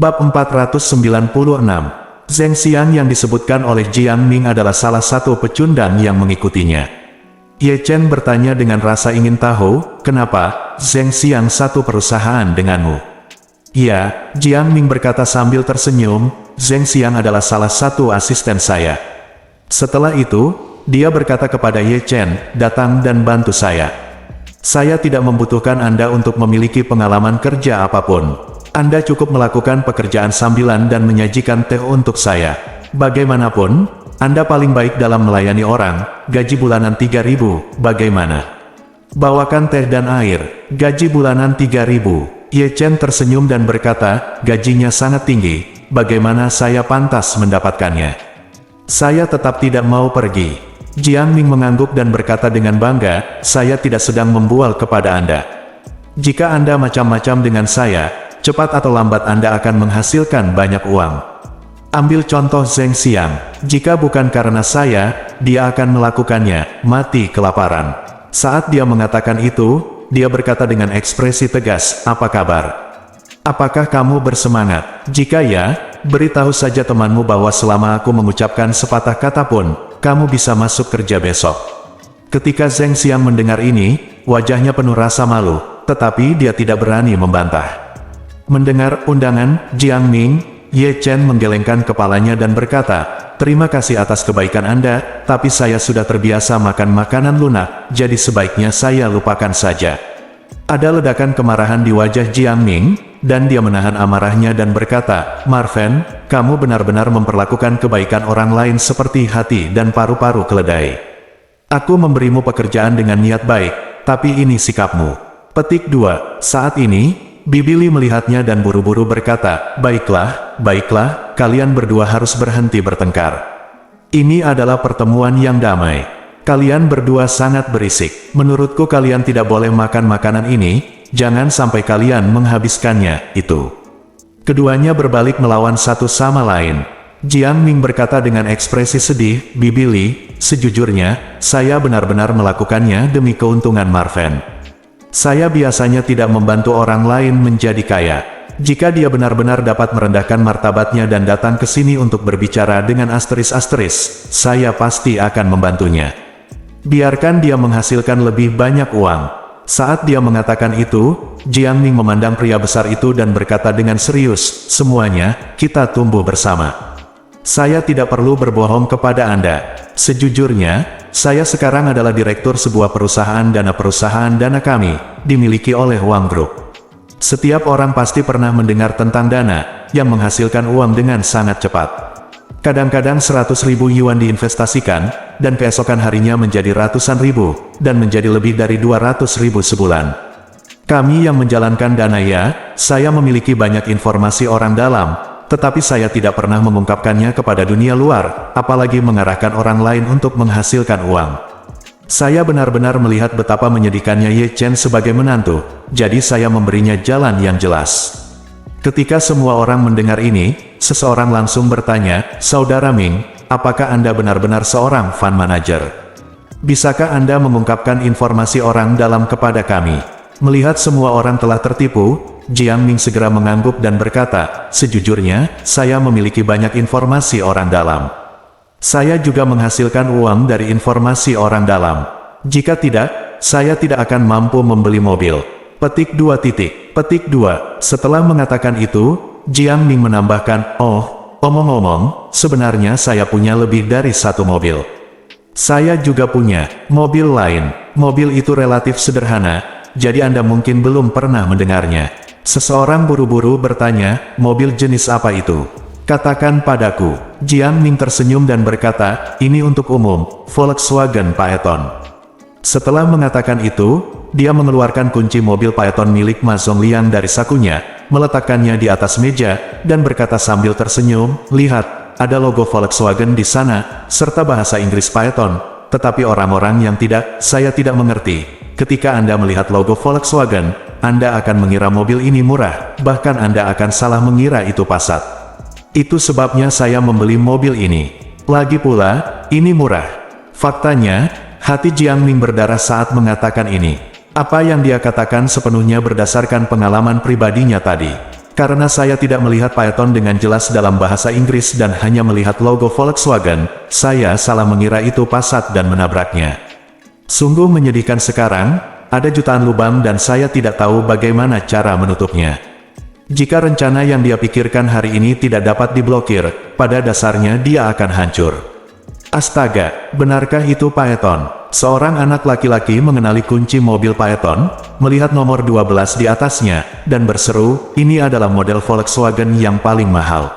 Bab 496. Zheng Xiang yang disebutkan oleh Jiang Ming adalah salah satu pecundang yang mengikutinya. Ye Chen bertanya dengan rasa ingin tahu, kenapa Zheng Xiang satu perusahaan denganmu? Ya, Jiang Ming berkata sambil tersenyum, Zheng Xiang adalah salah satu asisten saya. Setelah itu, dia berkata kepada Ye Chen, datang dan bantu saya. Saya tidak membutuhkan Anda untuk memiliki pengalaman kerja apapun. Anda cukup melakukan pekerjaan sambilan dan menyajikan teh untuk saya. Bagaimanapun, Anda paling baik dalam melayani orang, gaji bulanan 3.000, bagaimana? Bawakan teh dan air, gaji bulanan 3.000. Ye Chen tersenyum dan berkata, gajinya sangat tinggi, bagaimana saya pantas mendapatkannya? Saya tetap tidak mau pergi. Jiang Ming mengangguk dan berkata dengan bangga, saya tidak sedang membual kepada Anda. Jika Anda macam-macam dengan saya, cepat atau lambat Anda akan menghasilkan banyak uang. Ambil contoh Zheng Xiang, jika bukan karena saya, dia akan melakukannya, mati kelaparan. Saat dia mengatakan itu, dia berkata dengan ekspresi tegas, apa kabar? Apakah kamu bersemangat? Jika ya, beritahu saja temanmu bahwa selama aku mengucapkan sepatah kata pun, kamu bisa masuk kerja besok. Ketika Zheng Xiang mendengar ini, wajahnya penuh rasa malu, tetapi dia tidak berani membantah. Mendengar undangan, Jiang Ming, Ye Chen menggelengkan kepalanya dan berkata, terima kasih atas kebaikan Anda, tapi saya sudah terbiasa makan makanan lunak, jadi sebaiknya saya lupakan saja. Ada ledakan kemarahan di wajah Jiang Ming, dan dia menahan amarahnya dan berkata, Marven, kamu benar-benar memperlakukan kebaikan orang lain seperti hati dan paru-paru keledai. Aku memberimu pekerjaan dengan niat baik, tapi ini sikapmu. Petik 2. Saat ini, Bibi Li melihatnya dan buru-buru berkata, baiklah, kalian berdua harus berhenti bertengkar. Ini adalah pertemuan yang damai. Kalian berdua sangat berisik. Menurutku kalian tidak boleh makan makanan ini, jangan sampai kalian menghabiskannya, itu. Keduanya berbalik melawan satu sama lain. Jiang Ming berkata dengan ekspresi sedih, Bibi Li, sejujurnya, saya benar-benar melakukannya demi keuntungan Marven. Saya biasanya tidak membantu orang lain menjadi kaya. Jika dia benar-benar dapat merendahkan martabatnya dan datang ke sini untuk berbicara dengan asteris-asteris, saya pasti akan membantunya. Biarkan dia menghasilkan lebih banyak uang. Saat dia mengatakan itu, Jiang Ming memandang pria besar itu dan berkata dengan serius, semuanya, kita tumbuh bersama. Saya tidak perlu berbohong kepada Anda. Sejujurnya, saya sekarang adalah direktur sebuah perusahaan dana kami, dimiliki oleh Wang Group. Setiap orang pasti pernah mendengar tentang dana, yang menghasilkan uang dengan sangat cepat. Kadang-kadang 100.000 yuan diinvestasikan, dan keesokan harinya menjadi ratusan ribu, dan menjadi lebih dari 200.000 sebulan. Kami yang menjalankan dana ya, saya memiliki banyak informasi orang dalam, tetapi saya tidak pernah mengungkapkannya kepada dunia luar, apalagi mengarahkan orang lain untuk menghasilkan uang. Saya benar-benar melihat betapa menyedihkannya Ye Chen sebagai menantu, jadi saya memberinya jalan yang jelas. Ketika semua orang mendengar ini, seseorang langsung bertanya, Saudara Ming, apakah Anda benar-benar seorang fund manager? Bisakah Anda mengungkapkan informasi orang dalam kepada kami? Melihat semua orang telah tertipu, Jiang Ming segera mengangguk dan berkata, sejujurnya, saya memiliki banyak informasi orang dalam. Saya juga menghasilkan uang dari informasi orang dalam. Jika tidak, saya tidak akan mampu membeli mobil. Petik 2. Setelah mengatakan itu, Jiang Ming menambahkan, omong-omong, sebenarnya saya punya lebih dari satu mobil. Saya juga punya mobil lain. Mobil itu relatif sederhana, jadi Anda mungkin belum pernah mendengarnya. Seseorang buru-buru bertanya, mobil jenis apa itu? Katakan padaku. Jiang Ming tersenyum dan berkata, ini untuk umum, Volkswagen Phaeton. Setelah mengatakan itu, dia mengeluarkan kunci mobil Phaeton milik Ma Zongliang dari sakunya, meletakkannya di atas meja, dan berkata sambil tersenyum, lihat, ada logo Volkswagen di sana, serta bahasa Inggris Phaeton, tetapi orang-orang yang tidak, saya tidak mengerti. Ketika Anda melihat logo Volkswagen, Anda akan mengira mobil ini murah, bahkan Anda akan salah mengira itu Passat. Itu sebabnya saya membeli mobil ini. Lagi pula, ini murah. Faktanya, hati Jiang Ming berdarah saat mengatakan ini. Apa yang dia katakan sepenuhnya berdasarkan pengalaman pribadinya tadi. Karena saya tidak melihat Phaeton dengan jelas dalam bahasa Inggris dan hanya melihat logo Volkswagen, saya salah mengira itu Passat dan menabraknya. Sungguh menyedihkan sekarang, ada jutaan lubang dan saya tidak tahu bagaimana cara menutupnya. Jika rencana yang dia pikirkan hari ini tidak dapat diblokir, pada dasarnya dia akan hancur. Astaga, benarkah itu Phaeton? Seorang anak laki-laki mengenali kunci mobil Phaeton, melihat nomor 12 di atasnya, dan berseru, ini adalah model Volkswagen yang paling mahal.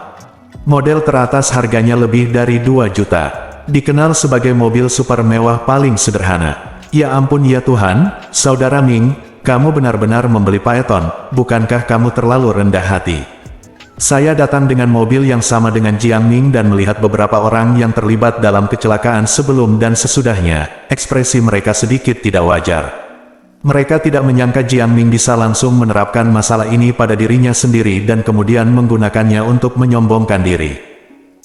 Model teratas harganya lebih dari 2 juta. Dikenal sebagai mobil super mewah paling sederhana. Ya ampun ya Tuhan, Saudara Ming, kamu benar-benar membeli Phaeton, bukankah kamu terlalu rendah hati? Saya datang dengan mobil yang sama dengan Jiang Ming dan melihat beberapa orang yang terlibat dalam kecelakaan sebelum dan sesudahnya, ekspresi mereka sedikit tidak wajar. Mereka tidak menyangka Jiang Ming bisa langsung menerapkan masalah ini pada dirinya sendiri dan kemudian menggunakannya untuk menyombongkan diri.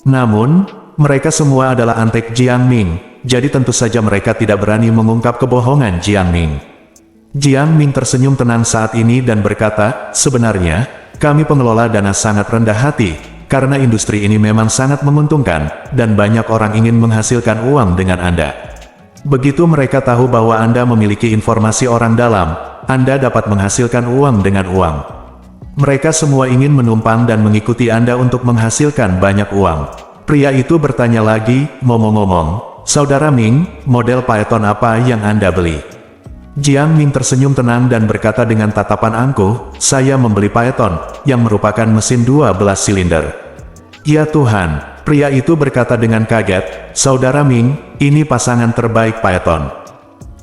Namun, mereka semua adalah antek Jiang Ming, jadi tentu saja mereka tidak berani mengungkap kebohongan Jiang Ming. Jiang Ming tersenyum tenang saat ini dan berkata, sebenarnya, kami pengelola dana sangat rendah hati, karena industri ini memang sangat menguntungkan, dan banyak orang ingin menghasilkan uang dengan Anda. Begitu mereka tahu bahwa Anda memiliki informasi orang dalam, Anda dapat menghasilkan uang dengan uang. Mereka semua ingin menumpang dan mengikuti Anda untuk menghasilkan banyak uang. Pria itu bertanya lagi, ngomong-ngomong, Saudara Ming, model Phaeton apa yang Anda beli? Jiang Ming tersenyum tenang dan berkata dengan tatapan angkuh, saya membeli Phaeton, yang merupakan mesin 12 silinder. Ya Tuhan, pria itu berkata dengan kaget, Saudara Ming, ini pasangan terbaik Phaeton.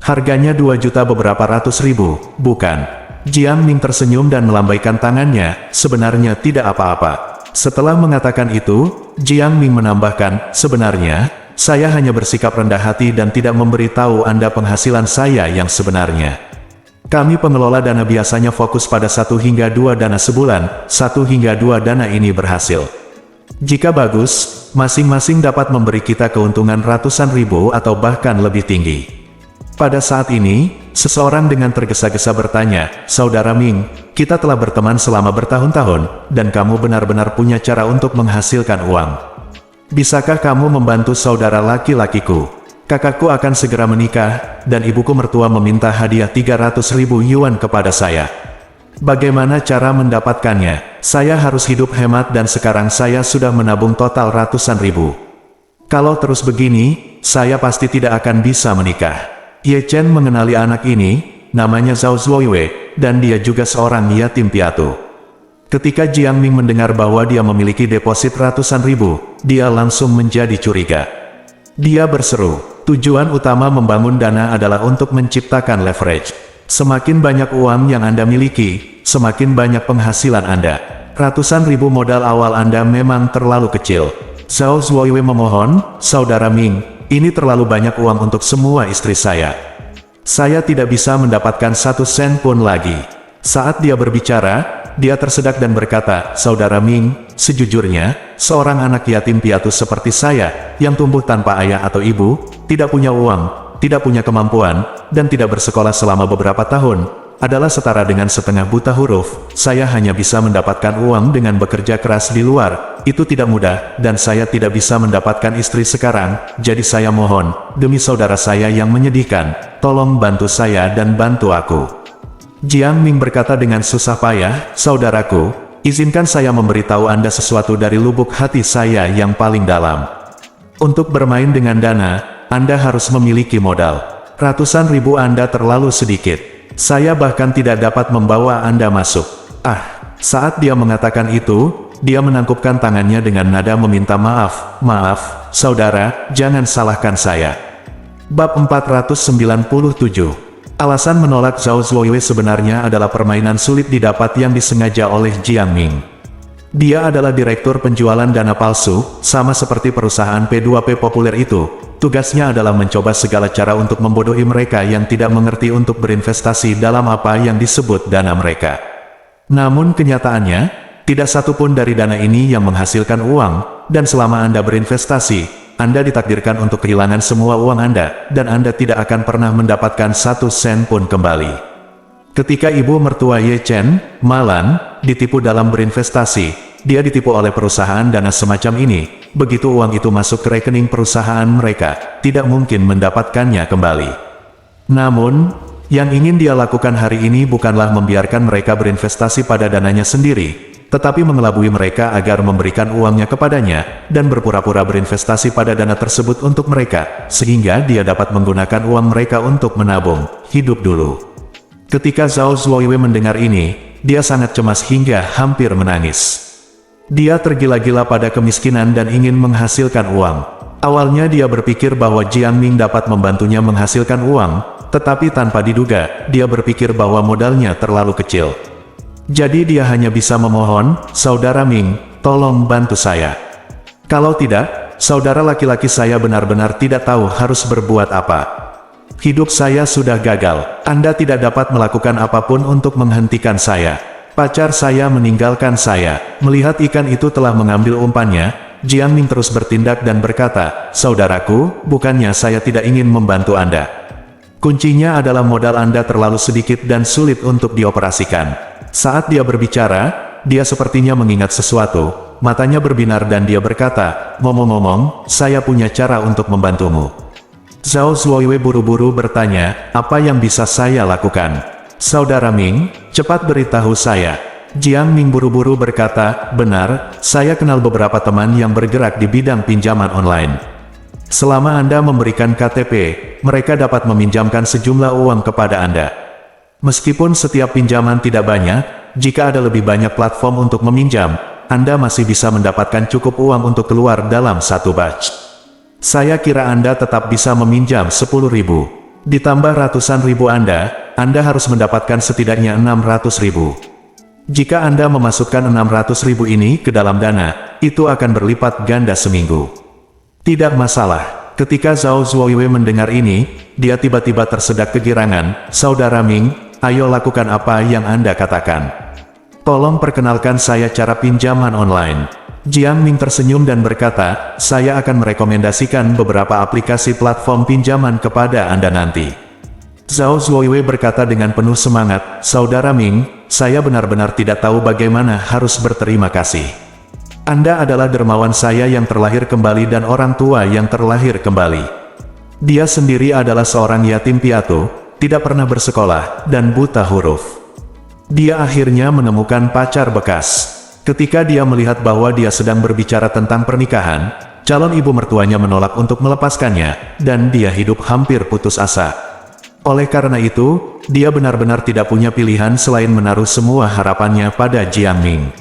Harganya 2 juta beberapa ratus ribu, bukan? Jiang Ming tersenyum dan melambaikan tangannya, sebenarnya tidak apa-apa. Setelah mengatakan itu, Jiang Ming menambahkan, sebenarnya, saya hanya bersikap rendah hati dan tidak memberitahu Anda penghasilan saya yang sebenarnya. Kami pengelola dana biasanya fokus pada 1 hingga 2 dana sebulan, 1 hingga 2 dana ini berhasil. Jika bagus, masing-masing dapat memberi kita keuntungan ratusan ribu atau bahkan lebih tinggi. Pada saat ini, seseorang dengan tergesa-gesa bertanya, Saudara Ming, kita telah berteman selama bertahun-tahun, dan kamu benar-benar punya cara untuk menghasilkan uang. Bisakah kamu membantu saudara laki-lakiku? Kakakku akan segera menikah, dan ibuku mertua meminta hadiah 300.000 yuan kepada saya. Bagaimana cara mendapatkannya? Saya harus hidup hemat dan sekarang saya sudah menabung total ratusan ribu. Kalau terus begini, saya pasti tidak akan bisa menikah. Ye Chen mengenali anak ini, namanya Zhao Zuoyue, dan dia juga seorang yatim piatu. Ketika Jiang Ming mendengar bahwa dia memiliki deposit ratusan ribu, dia langsung menjadi curiga. Dia berseru, tujuan utama membangun dana adalah untuk menciptakan leverage. Semakin banyak uang yang Anda miliki, semakin banyak penghasilan Anda. Ratusan ribu modal awal Anda memang terlalu kecil. Zhao Zuoyue memohon, Saudara Ming, ini terlalu banyak uang untuk semua istri saya. Saya tidak bisa mendapatkan 1 sen pun lagi. Saat dia berbicara, dia tersedak dan berkata, Saudara Ming, sejujurnya, seorang anak yatim piatu seperti saya, yang tumbuh tanpa ayah atau ibu, tidak punya uang, tidak punya kemampuan, dan tidak bersekolah selama beberapa tahun, adalah setara dengan setengah buta huruf. Saya hanya bisa mendapatkan uang dengan bekerja keras di luar. Itu tidak mudah, dan saya tidak bisa mendapatkan istri sekarang, jadi saya mohon, demi saudara saya yang menyedihkan, tolong bantu saya dan bantu aku. Jiang Ming berkata dengan susah payah, Saudaraku, izinkan saya memberitahu Anda sesuatu dari lubuk hati saya yang paling dalam. Untuk bermain dengan dana, Anda harus memiliki modal. Ratusan ribu Anda terlalu sedikit. Saya bahkan tidak dapat membawa Anda masuk. Saat dia mengatakan itu, dia menangkupkan tangannya dengan nada meminta maaf. Maaf, saudara, jangan salahkan saya. Bab 497. Alasan menolak Zhao Zuoyue sebenarnya adalah permainan sulit didapat yang disengaja oleh Jiang Ming. Dia adalah direktur penjualan dana palsu, sama seperti perusahaan P2P populer itu. Tugasnya adalah mencoba segala cara untuk membodohi mereka yang tidak mengerti untuk berinvestasi dalam apa yang disebut dana mereka. Namun kenyataannya, tidak satupun dari dana ini yang menghasilkan uang, dan selama Anda berinvestasi, Anda ditakdirkan untuk kehilangan semua uang Anda, dan Anda tidak akan pernah mendapatkan 1 sen pun kembali. Ketika ibu mertua Ye Chen, Malan, ditipu dalam berinvestasi. Dia ditipu oleh perusahaan dana semacam ini. Begitu uang itu masuk ke rekening perusahaan mereka, tidak mungkin mendapatkannya kembali. Namun, yang ingin dia lakukan hari ini bukanlah membiarkan mereka berinvestasi pada dananya sendiri, tetapi mengelabui mereka agar memberikan uangnya kepadanya, dan berpura-pura berinvestasi pada dana tersebut untuk mereka, sehingga dia dapat menggunakan uang mereka untuk menabung, hidup dulu. Ketika Zhao Zuoyue mendengar ini, dia sangat cemas hingga hampir menangis. Dia tergila-gila pada kemiskinan dan ingin menghasilkan uang. Awalnya dia berpikir bahwa Jiang Ming dapat membantunya menghasilkan uang, tetapi tanpa diduga, dia berpikir bahwa modalnya terlalu kecil. Jadi dia hanya bisa memohon, "Saudara Ming, tolong bantu saya. Kalau tidak, saudara laki-laki saya benar-benar tidak tahu harus berbuat apa. Hidup saya sudah gagal, Anda tidak dapat melakukan apapun untuk menghentikan saya. Pacar saya meninggalkan saya." Melihat ikan itu telah mengambil umpannya, Jiang Ming terus bertindak dan berkata, "Saudaraku, bukannya saya tidak ingin membantu Anda. Kuncinya adalah modal Anda terlalu sedikit dan sulit untuk dioperasikan." Saat dia berbicara, dia sepertinya mengingat sesuatu, matanya berbinar dan dia berkata, "Ngomong-ngomong, saya punya cara untuk membantumu." Zhao Zuoyue buru-buru bertanya, "Apa yang bisa saya lakukan?" "Saudara Ming, cepat beritahu saya." Jiang Ming buru-buru berkata, "Benar, saya kenal beberapa teman yang bergerak di bidang pinjaman online. Selama Anda memberikan KTP, mereka dapat meminjamkan sejumlah uang kepada Anda. Meskipun setiap pinjaman tidak banyak, jika ada lebih banyak platform untuk meminjam, Anda masih bisa mendapatkan cukup uang untuk keluar dalam satu batch. Saya kira Anda tetap bisa meminjam 10.000. Ditambah ratusan ribu Anda harus mendapatkan setidaknya 600.000. Jika Anda memasukkan 600.000 ini ke dalam dana, itu akan berlipat ganda seminggu." "Tidak masalah." Ketika Zhao Zuoyue mendengar ini, dia tiba-tiba tersedak kegirangan, "Saudara Ming, ayo lakukan apa yang Anda katakan. Tolong perkenalkan saya cara pinjaman online." Jiang Ming tersenyum dan berkata, "Saya akan merekomendasikan beberapa aplikasi platform pinjaman kepada Anda nanti." Zhao Zuoyue berkata dengan penuh semangat, "Saudara Ming, saya benar-benar tidak tahu bagaimana harus berterima kasih. Anda adalah dermawan saya yang terlahir kembali dan orang tua yang terlahir kembali." Dia sendiri adalah seorang yatim piatu, tidak pernah bersekolah, dan buta huruf. Dia akhirnya menemukan pacar bekas. Ketika dia melihat bahwa dia sedang berbicara tentang pernikahan, calon ibu mertuanya menolak untuk melepaskannya, dan dia hidup hampir putus asa. Oleh karena itu, dia benar-benar tidak punya pilihan selain menaruh semua harapannya pada Jiang Ming.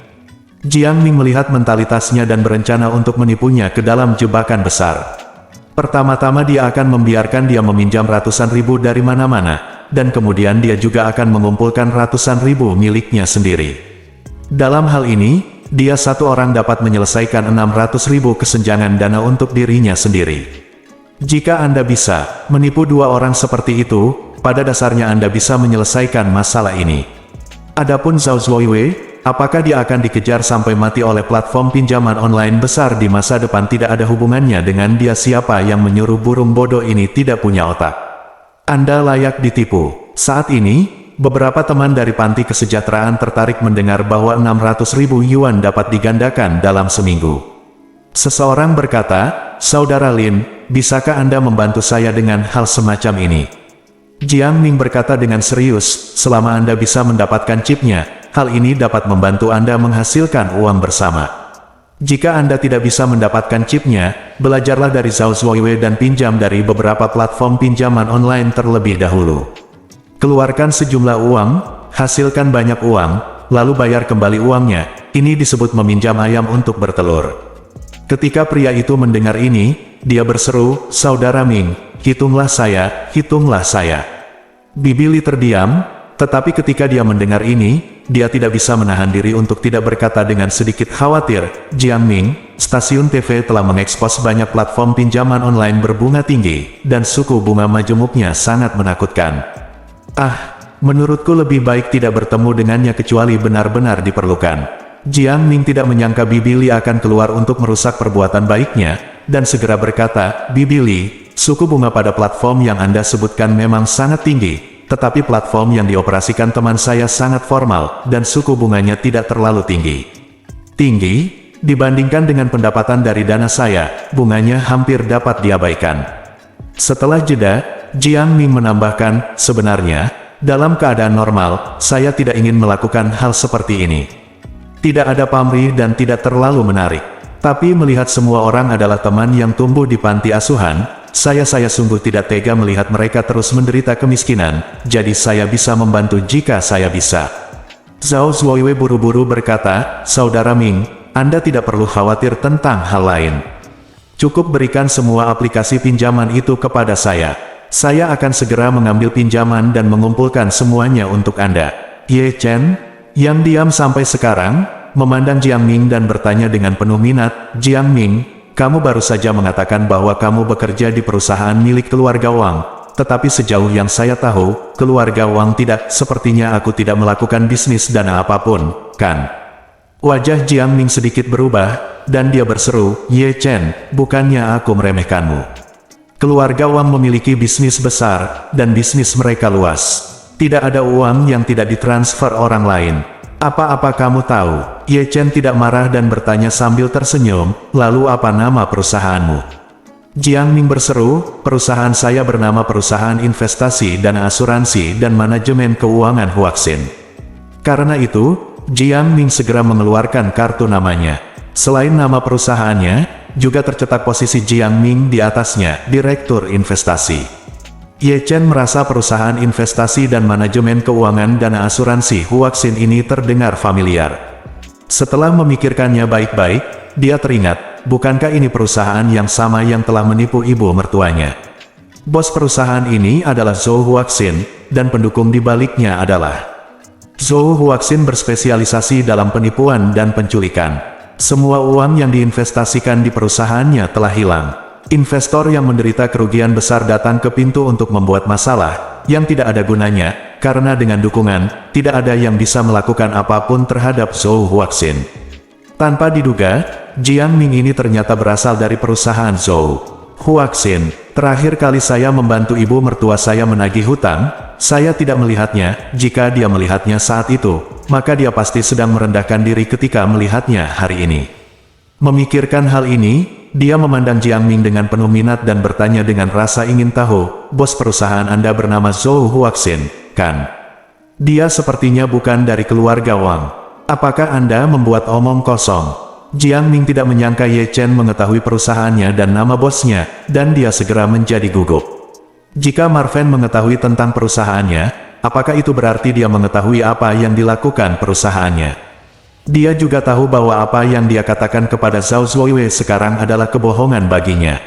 Jiang Ming melihat mentalitasnya dan berencana untuk menipunya ke dalam jebakan besar. Pertama-tama dia akan membiarkan dia meminjam ratusan ribu dari mana-mana, dan kemudian dia juga akan mengumpulkan ratusan ribu miliknya sendiri. Dalam hal ini, dia satu orang dapat menyelesaikan 600.000 kesenjangan dana untuk dirinya sendiri. Jika Anda bisa menipu dua orang seperti itu, pada dasarnya Anda bisa menyelesaikan masalah ini. Adapun Zhao Zuoyue, apakah dia akan dikejar sampai mati oleh platform pinjaman online besar di masa depan tidak ada hubungannya dengan dia. Siapa yang menyuruh burung bodoh ini tidak punya otak. Anda layak ditipu. Saat ini, beberapa teman dari panti kesejahteraan tertarik mendengar bahwa 600.000 yuan dapat digandakan dalam seminggu. Seseorang berkata, "Saudara Lin, bisakah Anda membantu saya dengan hal semacam ini?" Jiang Ming berkata dengan serius, "Selama Anda bisa mendapatkan chipnya, hal ini dapat membantu Anda menghasilkan uang bersama. Jika Anda tidak bisa mendapatkan chipnya, belajarlah dari Zhao Zuoyue dan pinjam dari beberapa platform pinjaman online terlebih dahulu. Keluarkan sejumlah uang, hasilkan banyak uang, lalu bayar kembali uangnya. Ini disebut meminjam ayam untuk bertelur." Ketika pria itu mendengar ini, dia berseru, "Saudara Ming, hitunglah saya, hitunglah saya." Bibi Li terdiam, tetapi ketika dia mendengar ini, dia tidak bisa menahan diri untuk tidak berkata dengan sedikit khawatir, "Jiang Ming, stasiun TV telah mengekspos banyak platform pinjaman online berbunga tinggi, dan suku bunga majemuknya sangat menakutkan. Menurutku lebih baik tidak bertemu dengannya kecuali benar-benar diperlukan." Jiang Ming tidak menyangka Bibi Li akan keluar untuk merusak perbuatan baiknya, dan segera berkata, "Bibi Li, suku bunga pada platform yang Anda sebutkan memang sangat tinggi. tetapi platform yang dioperasikan teman saya sangat formal dan suku bunganya tidak terlalu tinggi. Tinggi? Dibandingkan dengan pendapatan dari dana saya, bunganya hampir dapat diabaikan. Setelah jeda, Jiang Ming menambahkan, sebenarnya, dalam keadaan normal, saya tidak ingin melakukan hal seperti ini. Tidak ada pamrih dan tidak terlalu menarik. Tapi melihat semua orang adalah teman yang tumbuh di panti asuhan, saya sungguh tidak tega melihat mereka terus menderita kemiskinan, jadi saya bisa membantu jika saya bisa. Zhao Zuoiwei buru-buru berkata, Saudara Ming, Anda tidak perlu khawatir tentang hal lain. Cukup berikan semua aplikasi pinjaman itu kepada saya. Saya akan segera mengambil pinjaman dan mengumpulkan semuanya untuk Anda. Ye Chen, yang diam sampai sekarang, memandang Jiang Ming dan bertanya dengan penuh minat, Jiang Ming, kamu baru saja mengatakan bahwa kamu bekerja di perusahaan milik keluarga Wang. Tetapi sejauh yang saya tahu, keluarga Wang tidak, sepertinya aku tidak melakukan bisnis dana apapun, kan? Wajah Jiang Ming sedikit berubah, dan dia berseru, Ye Chen, bukannya aku meremehkanmu. Keluarga Wang memiliki bisnis besar, dan bisnis mereka luas. Tidak ada uang yang tidak ditransfer orang lain. Apa-apa kamu tahu? Ye Chen tidak marah dan bertanya sambil tersenyum, lalu apa nama perusahaanmu? Jiang Ming berseru, perusahaan saya bernama Perusahaan Investasi Dana Asuransi dan Manajemen Keuangan Huaxin. Karena itu, Jiang Ming segera mengeluarkan kartu namanya. Selain nama perusahaannya, juga tercetak posisi Jiang Ming di atasnya, Direktur Investasi. Ye Chen merasa perusahaan investasi dan manajemen keuangan dana asuransi Huaxin ini terdengar familiar. Setelah memikirkannya baik-baik, dia teringat, bukankah ini perusahaan yang sama yang telah menipu ibu mertuanya? Bos perusahaan ini adalah Zhou Huaxin, dan pendukung di baliknya adalah Zhou Huaxin berspesialisasi dalam penipuan dan penculikan. Semua uang yang diinvestasikan di perusahaannya telah hilang. Investor yang menderita kerugian besar datang ke pintu untuk membuat masalah, yang tidak ada gunanya, karena dengan dukungan, tidak ada yang bisa melakukan apapun terhadap Zhou Huaxin. Tanpa diduga, Jiang Ming ini ternyata berasal dari perusahaan Zhou Huaxin. Terakhir kali saya membantu ibu mertua saya menagih hutang, saya tidak melihatnya. Jika dia melihatnya saat itu, maka dia pasti sedang merendahkan diri ketika melihatnya hari ini. Memikirkan hal ini, dia memandang Jiang Ming dengan penuh minat dan bertanya dengan rasa ingin tahu, bos perusahaan Anda bernama Zhou Huaxin, kan? Dia sepertinya bukan dari keluarga Wang. Apakah Anda membuat omong kosong? Jiang Ming tidak menyangka Ye Chen mengetahui perusahaannya dan nama bosnya, dan dia segera menjadi gugup. Jika Marven mengetahui tentang perusahaannya, apakah itu berarti dia mengetahui apa yang dilakukan perusahaannya? Dia juga tahu bahwa apa yang dia katakan kepada Zhao Zuoiwei sekarang adalah kebohongan baginya.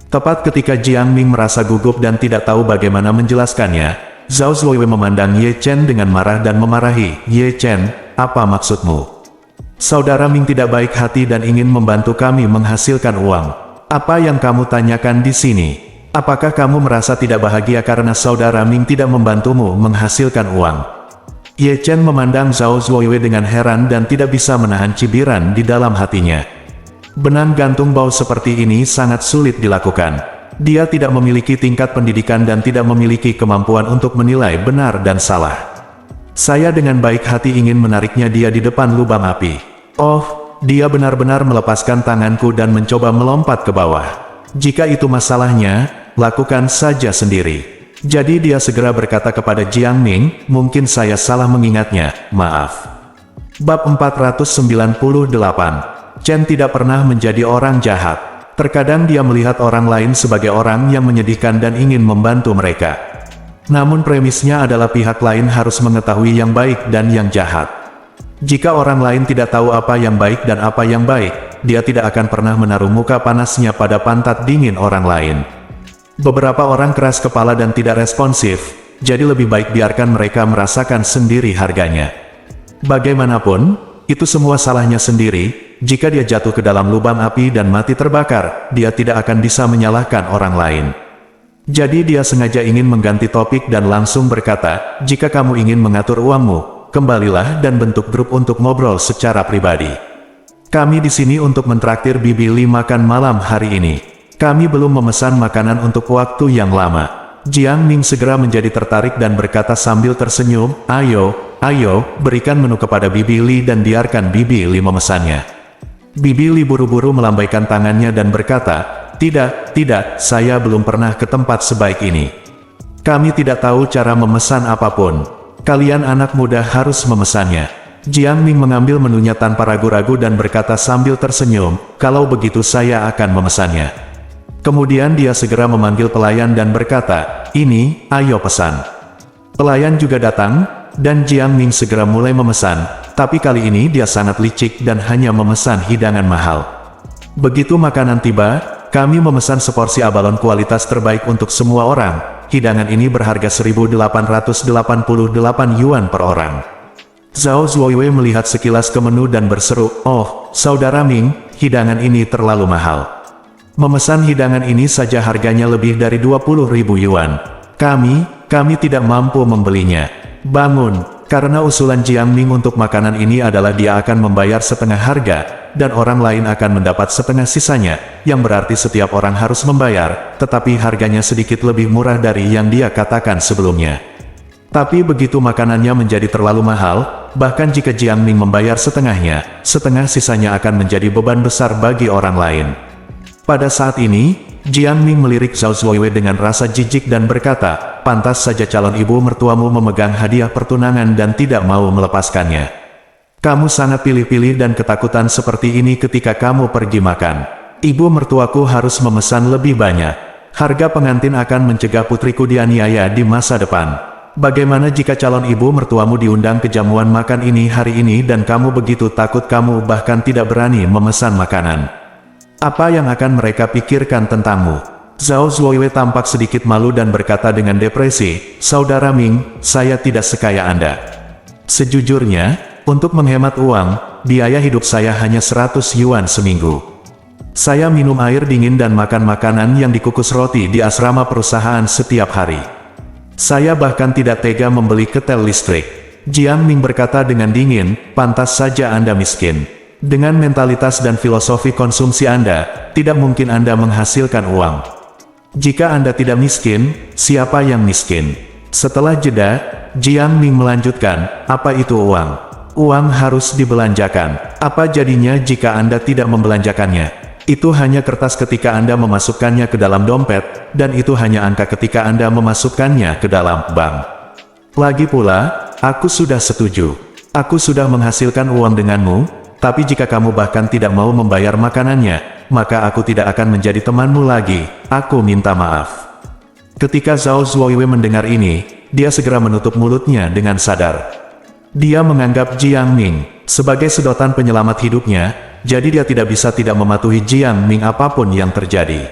Tepat ketika Jiang Ming merasa gugup dan tidak tahu bagaimana menjelaskannya, Zhao Zuoiwei memandang Ye Chen dengan marah dan memarahi, Ye Chen, apa maksudmu? Saudara Ming tidak baik hati dan ingin membantu kami menghasilkan uang. Apa yang kamu tanyakan di sini? Apakah kamu merasa tidak bahagia karena saudara Ming tidak membantumu menghasilkan uang? Ye Chen memandang Zhao Zuoiwei dengan heran dan tidak bisa menahan cibiran di dalam hatinya. Benang gantung bau seperti ini sangat sulit dilakukan. Dia tidak memiliki tingkat pendidikan dan tidak memiliki kemampuan untuk menilai benar dan salah. Saya dengan baik hati ingin menariknya dia di depan lubang api. Oh, dia benar-benar melepaskan tanganku dan mencoba melompat ke bawah. Jika itu masalahnya, lakukan saja sendiri. Jadi dia segera berkata kepada Jiang Ming, mungkin saya salah mengingatnya, maaf. Bab 498. Chen tidak pernah menjadi orang jahat. Terkadang dia melihat orang lain sebagai orang yang menyedihkan dan ingin membantu mereka. Namun premisnya adalah pihak lain harus mengetahui yang baik dan yang jahat. Jika orang lain tidak tahu apa yang baik dan apa yang baik, dia tidak akan pernah menaruh muka panasnya pada pantat dingin orang lain. Beberapa orang keras kepala dan tidak responsif, jadi lebih baik biarkan mereka merasakan sendiri harganya. Bagaimanapun, itu semua salahnya sendiri. Jika dia jatuh ke dalam lubang api dan mati terbakar, dia tidak akan bisa menyalahkan orang lain. Jadi dia sengaja ingin mengganti topik dan langsung berkata, jika kamu ingin mengatur uangmu, kembalilah dan bentuk grup untuk ngobrol secara pribadi. Kami di sini untuk mentraktir Bibi Li makan malam hari ini. Kami belum memesan makanan untuk waktu yang lama. Jiang Ming segera menjadi tertarik dan berkata sambil tersenyum, ayo, berikan menu kepada Bibi Li dan biarkan Bibi Li memesannya. Bibi Li buru-buru melambaikan tangannya dan berkata, tidak, saya belum pernah ke tempat sebaik ini. Kami tidak tahu cara memesan apapun. Kalian anak muda harus memesannya. Jiang Ming mengambil menunya tanpa ragu-ragu dan berkata sambil tersenyum, kalau begitu saya akan memesannya. Kemudian dia segera memanggil pelayan dan berkata, ini, ayo pesan. Pelayan juga datang, dan Jiang Ming segera mulai memesan, tapi kali ini dia sangat licik dan hanya memesan hidangan mahal. Begitu makanan tiba, kami memesan seporsi abalon kualitas terbaik untuk semua orang. Hidangan ini berharga 1.888 yuan per orang. Zhao Zuoyue melihat sekilas ke menu dan berseru, oh, Saudara Ming, hidangan ini terlalu mahal. Memesan hidangan ini saja harganya lebih dari 20.000 yuan. Kami tidak mampu membelinya. Bangun, karena usulan Jiang Ming untuk makanan ini adalah dia akan membayar setengah harga, dan orang lain akan mendapat setengah sisanya, yang berarti setiap orang harus membayar, tetapi harganya sedikit lebih murah dari yang dia katakan sebelumnya. Tapi begitu makanannya menjadi terlalu mahal, bahkan jika Jiang Ming membayar setengahnya, setengah sisanya akan menjadi beban besar bagi orang lain. Pada saat ini, Jiang Ming melirik Zhao Zuoyue dengan rasa jijik dan berkata, pantas saja calon ibu mertuamu memegang hadiah pertunangan dan tidak mau melepaskannya. Kamu sangat pilih-pilih dan ketakutan seperti ini ketika kamu pergi makan. Ibu mertuaku harus memesan lebih banyak. Harga pengantin akan mencegah putriku dianiaya di masa depan. Bagaimana jika calon ibu mertuamu diundang ke jamuan makan ini hari ini dan kamu begitu takut kamu bahkan tidak berani memesan makanan? Apa yang akan mereka pikirkan tentangmu? Zhao Zuoyue tampak sedikit malu dan berkata dengan depresi, Saudara Ming, saya tidak sekaya Anda. Sejujurnya, untuk menghemat uang, biaya hidup saya hanya 100 yuan seminggu. Saya minum air dingin dan makan makanan yang dikukus roti di asrama perusahaan setiap hari. Saya bahkan tidak tega membeli ketel listrik. Jiang Ming berkata dengan dingin, pantas saja Anda miskin. Dengan mentalitas dan filosofi konsumsi Anda, tidak mungkin Anda menghasilkan uang. Jika Anda tidak miskin, siapa yang miskin? Setelah jeda, Jiang Ming melanjutkan, apa itu uang? Uang harus dibelanjakan. Apa jadinya jika Anda tidak membelanjakannya? Itu hanya kertas ketika Anda memasukkannya ke dalam dompet, dan itu hanya angka ketika Anda memasukkannya ke dalam bank. Lagi pula, aku sudah setuju. Aku sudah menghasilkan uang denganmu. Tapi jika kamu bahkan tidak mau membayar makanannya, maka aku tidak akan menjadi temanmu lagi, aku minta maaf. Ketika Zhao Zuoyue mendengar ini, dia segera menutup mulutnya dengan sadar. Dia menganggap Jiang Ming sebagai sedotan penyelamat hidupnya, jadi dia tidak bisa tidak mematuhi Jiang Ming apapun yang terjadi.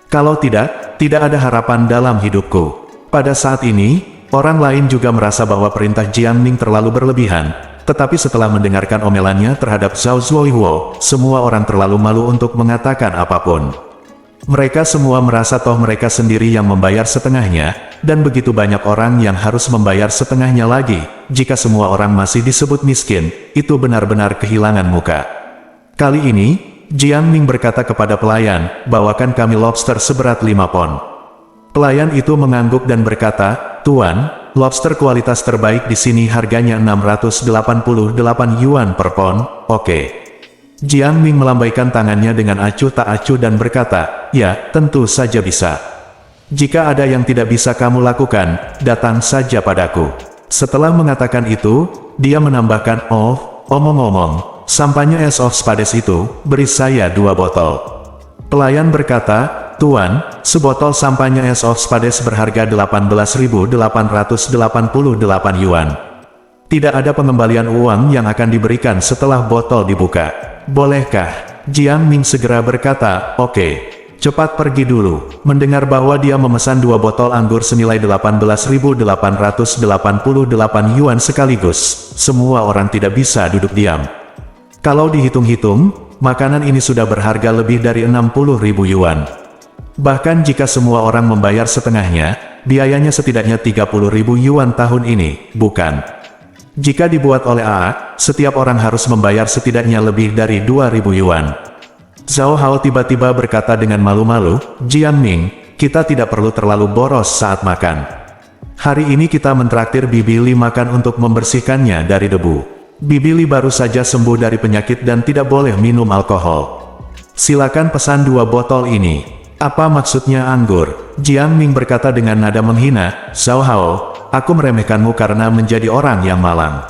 Kalau tidak ada harapan dalam hidupku. Pada saat ini, orang lain juga merasa bahwa perintah Jiang Ming terlalu berlebihan. Tetapi setelah mendengarkan omelannya terhadap Zhao Zuoyue, semua orang terlalu malu untuk mengatakan apapun. Mereka semua merasa toh mereka sendiri yang membayar setengahnya, dan begitu banyak orang yang harus membayar setengahnya lagi. Jika semua orang masih disebut miskin, itu benar-benar kehilangan muka. Kali ini, Jiang Ming berkata kepada pelayan, bawakan kami lobster seberat 5 pon. Pelayan itu mengangguk dan berkata, Tuan, lobster kualitas terbaik di sini harganya 688 yuan per pon, oke. Jiang Ming melambaikan tangannya dengan acuh tak acuh dan berkata, ya, tentu saja bisa. Jika ada yang tidak bisa kamu lakukan, datang saja padaku. Setelah mengatakan itu, dia menambahkan, omong-omong, sampahnya es of spades itu, beri saya 2 botol. Pelayan berkata, Tuan, sebotol sampahnya es of spades berharga 18.888 yuan. Tidak ada pengembalian uang yang akan diberikan setelah botol dibuka. Bolehkah? Jiang Ming segera berkata, oke. Cepat pergi dulu. Mendengar bahwa dia memesan 2 botol anggur senilai 18.888 yuan sekaligus, semua orang tidak bisa duduk diam. Kalau dihitung-hitung, makanan ini sudah berharga lebih dari 60.000 yuan. Bahkan jika semua orang membayar setengahnya, biayanya setidaknya 30.000 yuan tahun ini, bukan? Jika dibuat oleh AA, setiap orang harus membayar setidaknya lebih dari 2.000 yuan. Zhao Hao tiba-tiba berkata dengan malu-malu, Jiang Ming, kita tidak perlu terlalu boros saat makan. Hari ini kita mentraktir Bibi Li makan untuk membersihkannya dari debu. Bibi Li baru saja sembuh dari penyakit dan tidak boleh minum alkohol. Silakan pesan 2 botol ini. Apa maksudnya anggur? Jiang Ming berkata dengan nada menghina. Zhao Hao, aku meremehkanmu karena menjadi orang yang malang.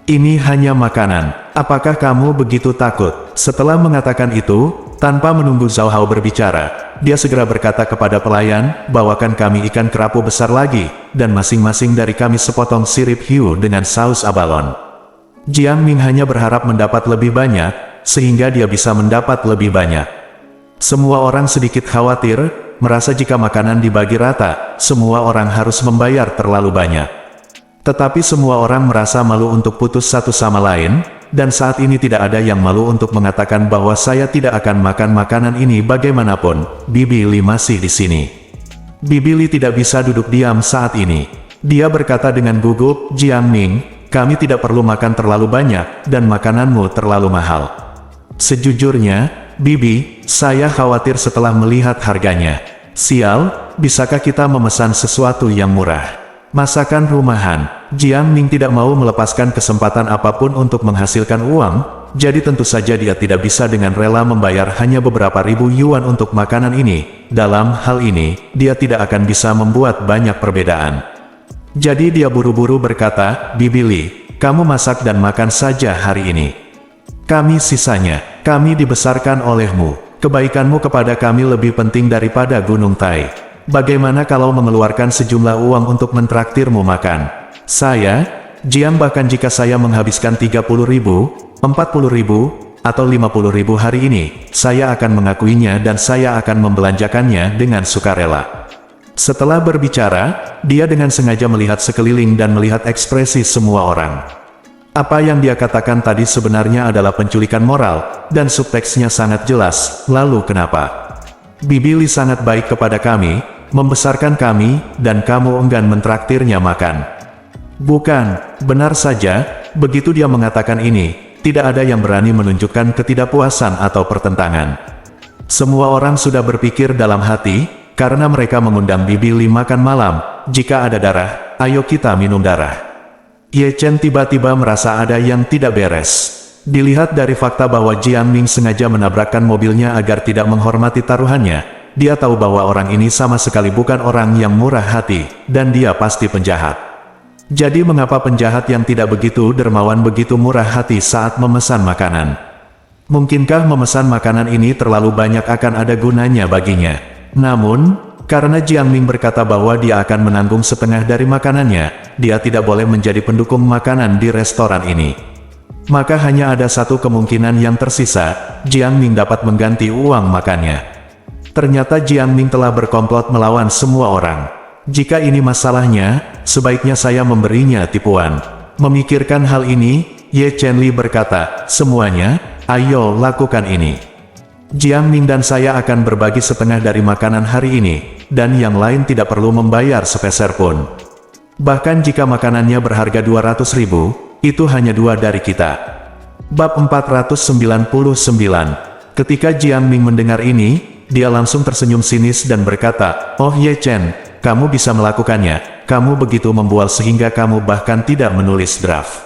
Ini hanya makanan. Apakah kamu begitu takut? Setelah mengatakan itu, tanpa menunggu Zhao Hao berbicara, dia segera berkata kepada pelayan, bawakan kami ikan kerapu besar lagi, dan masing-masing dari kami sepotong sirip hiu dengan saus abalon. Jiang Ming hanya berharap mendapat lebih banyak, sehingga dia bisa mendapat lebih banyak. Semua orang sedikit khawatir, merasa jika makanan dibagi rata, semua orang harus membayar terlalu banyak. Tetapi semua orang merasa malu untuk putus satu sama lain, dan saat ini tidak ada yang malu untuk mengatakan bahwa saya tidak akan makan makanan ini bagaimanapun. Bibi Li masih di sini. Bibi Li tidak bisa duduk diam saat ini. Dia berkata dengan gugup, Jiang Ming, kami tidak perlu makan terlalu banyak, dan makananmu terlalu mahal. Sejujurnya, Bibi, saya khawatir setelah melihat harganya. Sial, bisakah kita memesan sesuatu yang murah? Masakan rumahan. Jiang Ming tidak mau melepaskan kesempatan apapun untuk menghasilkan uang, jadi tentu saja dia tidak bisa dengan rela membayar hanya beberapa ribu yuan untuk makanan ini. Dalam hal ini, dia tidak akan bisa membuat banyak perbedaan. Jadi dia buru-buru berkata, Bibi Li, kamu masak dan makan saja hari ini. Kami sisanya, kami dibesarkan olehmu. Kebaikanmu kepada kami lebih penting daripada Gunung Tai. Bagaimana kalau mengeluarkan sejumlah uang untuk mentraktirmu makan? Saya, Jiang, bahkan jika saya menghabiskan 30.000, 40.000, atau 50.000 hari ini, saya akan mengakuinya dan saya akan membelanjakannya dengan sukarela. Setelah berbicara, dia dengan sengaja melihat sekeliling dan melihat ekspresi semua orang. Apa yang dia katakan tadi sebenarnya adalah penculikan moral, dan subteksnya sangat jelas. Lalu kenapa? Bibi Li sangat baik kepada kami, membesarkan kami, dan kamu enggan mentraktirnya makan. Bukan, benar saja, begitu dia mengatakan ini, tidak ada yang berani menunjukkan ketidakpuasan atau pertentangan. Semua orang sudah berpikir dalam hati, karena mereka mengundang Bibi Li makan malam, jika ada darah, ayo kita minum darah. Ye Chen tiba-tiba merasa ada yang tidak beres. Dilihat dari fakta bahwa Jiang Ming sengaja menabrakkan mobilnya agar tidak menghormati taruhannya, dia tahu bahwa orang ini sama sekali bukan orang yang murah hati, dan dia pasti penjahat. Jadi mengapa penjahat yang tidak begitu dermawan begitu murah hati saat memesan makanan? Mungkinkah memesan makanan ini terlalu banyak akan ada gunanya baginya? Namun, karena Jiang Ming berkata bahwa dia akan menanggung setengah dari makanannya, dia tidak boleh menjadi pendukung makanan di restoran ini. Maka hanya ada satu kemungkinan yang tersisa, Jiang Ming dapat mengganti uang makannya. Ternyata Jiang Ming telah berkomplot melawan semua orang. Jika ini masalahnya, sebaiknya saya memberinya tipuan. Memikirkan hal ini, Ye Chen Li berkata, semuanya, ayo lakukan ini. Jiang Ming dan saya akan berbagi setengah dari makanan hari ini, dan yang lain tidak perlu membayar sepeser pun. Bahkan jika makanannya berharga 200.000, itu hanya 2 dari kita. Bab 499. Ketika Jiang Ming mendengar ini, dia langsung tersenyum sinis dan berkata, oh Ye Chen, kamu bisa melakukannya, kamu begitu membual sehingga kamu bahkan tidak menulis draft.